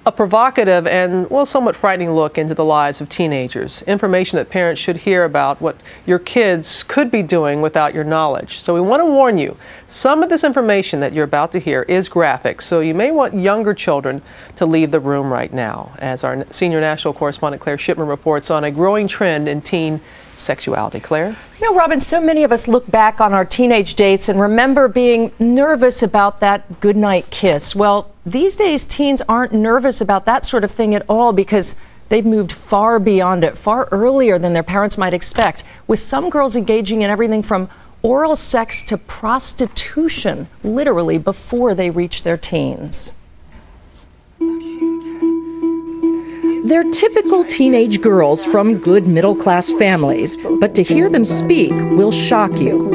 A provocative and, well, somewhat frightening look into the lives of teenagers. Information that parents should hear about what your kids could be doing without your knowledge. So we want to warn you, some of this information that you're about to hear is graphic, so you may want younger children to leave the room right now, as our senior national correspondent Claire Shipman reports on a growing trend in teen sexuality. Claire? You know, Robin, so many of us look back on our teenage dates and remember being nervous about that goodnight kiss. Well, these days teens aren't nervous about that sort of thing at all because they've moved far beyond it, far earlier than their parents might expect, with some girls engaging in everything from oral sex to prostitution, literally before they reach their teens. They're typical teenage girls from good middle-class families, but to hear them speak will shock you.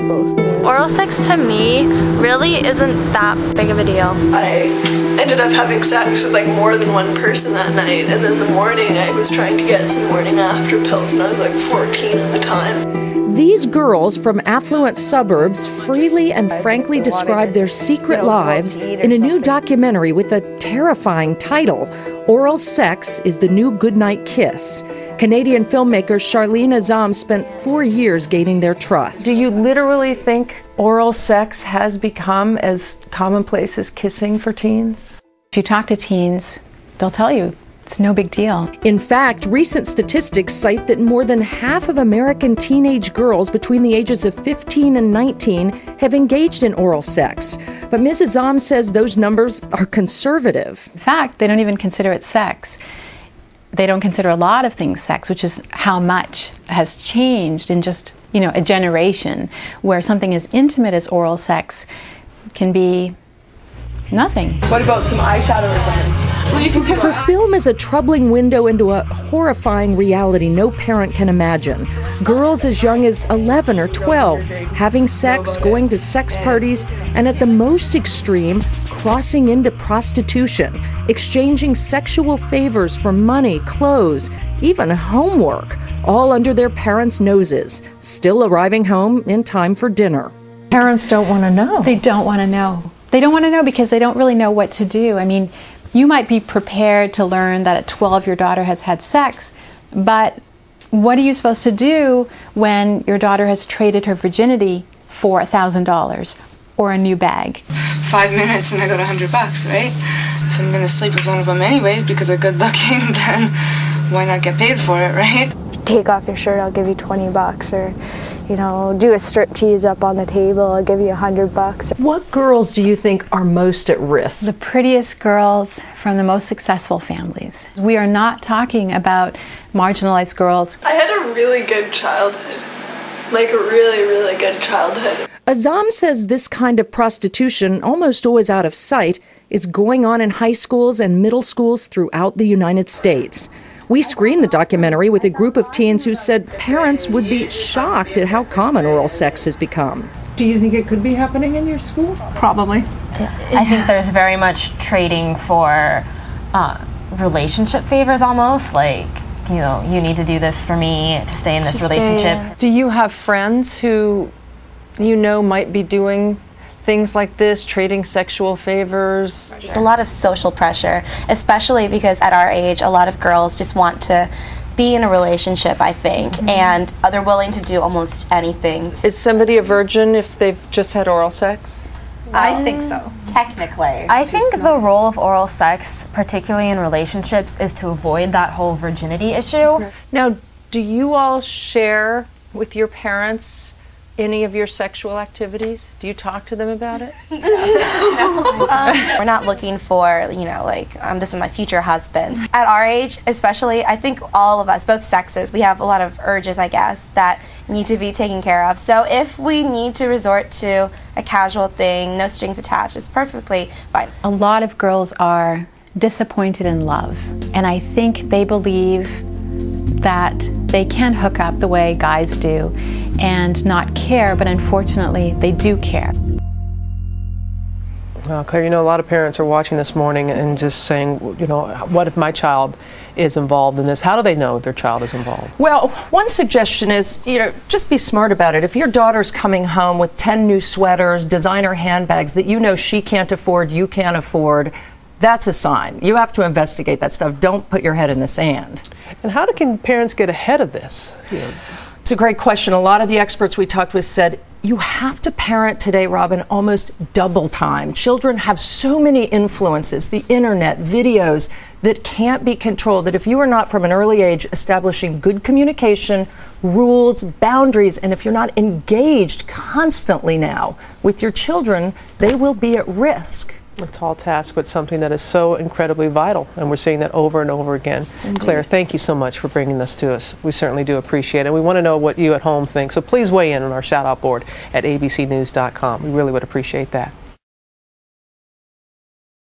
Oral sex to me really isn't that big of a deal. I ended up having sex with like more than one person that night, and in the morning I was trying to get some morning after pills and I was like 14 at the time. These girls from affluent suburbs freely and frankly describe their secret lives in a new documentary with a terrifying title, Oral Sex is the New Goodnight Kiss. Canadian filmmaker Charlene Azam spent 4 years gaining their trust. Do you literally think oral sex has become as commonplace as kissing for teens? If you talk to teens, they'll tell you it's no big deal. In fact, recent statistics cite that more than half of American teenage girls between the ages of 15 and 19 have engaged in oral sex. But Ms. Azam says those numbers are conservative. In fact, they don't even consider it sex. They don't consider a lot of things sex, which is how much has changed in just, a generation, where something as intimate as oral sex can be nothing. What about some eyeshadow or something? Well, you can do Her film is a troubling window into a horrifying reality no parent can imagine. Girls as young as 11 or 12 having sex, going to sex parties, and at the most extreme, crossing into prostitution, exchanging sexual favors for money, clothes, even homework, all under their parents' noses, still arriving home in time for dinner. Parents don't want to know. They don't want to know. They don't want to know because they don't really know what to do. I mean, you might be prepared to learn that at 12 your daughter has had sex, but what are you supposed to do when your daughter has traded her virginity for $1,000 or a new bag? 5 minutes and I got $100, right? If I'm gonna sleep with one of them anyways because they're good looking, then why not get paid for it, right? Take off your shirt, I'll give you $20, or do a strip tease up on the table, I'll give you $100. What girls do you think are most at risk? The prettiest girls from the most successful families. We are not talking about marginalized girls. I had a really good childhood. Like a really, really good childhood. Azam says this kind of prostitution, almost always out of sight, is going on in high schools and middle schools throughout the United States. We screened the documentary with a group of teens who said parents would be shocked at how common oral sex has become. Do you think it could be happening in your school? Probably. I think there's very much trading for relationship favors almost, like, you need to do this for me to stay in this relationship. Do you have friends who might be doing things like this, trading sexual favors? There's a lot of social pressure, especially because at our age, a lot of girls just want to be in a relationship, I think, and they're willing to do almost anything. Is somebody a virgin if they've just had oral sex? I think so. Technically. I think the role of oral sex, particularly in relationships, is to avoid that whole virginity issue. Now, do you all share with your parents any of your sexual activities? Do you talk to them about it? We're not looking for, this is my future husband. At our age, especially, I think all of us, both sexes, we have a lot of urges, I guess, that need to be taken care of. So if we need to resort to a casual thing, no strings attached, it's perfectly fine. A lot of girls are disappointed in love, and I think they believe that they can hook up the way guys do and not care, but unfortunately they do care. Well, Claire, a lot of parents are watching this morning and just saying, what if my child is involved in this? How do they know their child is involved? Well, one suggestion is, just be smart about it. If your daughter's coming home with 10 new sweaters, designer handbags that she can't afford, you can't afford, that's a sign. You have to investigate that stuff. Don't put your head in the sand. And how can parents get ahead of this? It's a great question. A lot of the experts we talked with said you have to parent today, Robin, almost double time. Children have so many influences, the internet, videos, that can't be controlled, that if you are not from an early age establishing good communication, rules, boundaries, and if you're not engaged constantly now with your children, they will be at risk. A tall task, but something that is so incredibly vital, and we're seeing that over and over again. Indeed. Claire, thank you so much for bringing this to us. We certainly do appreciate it. We want to know what you at home think, so please weigh in on our shout-out board at abcnews.com. We really would appreciate that.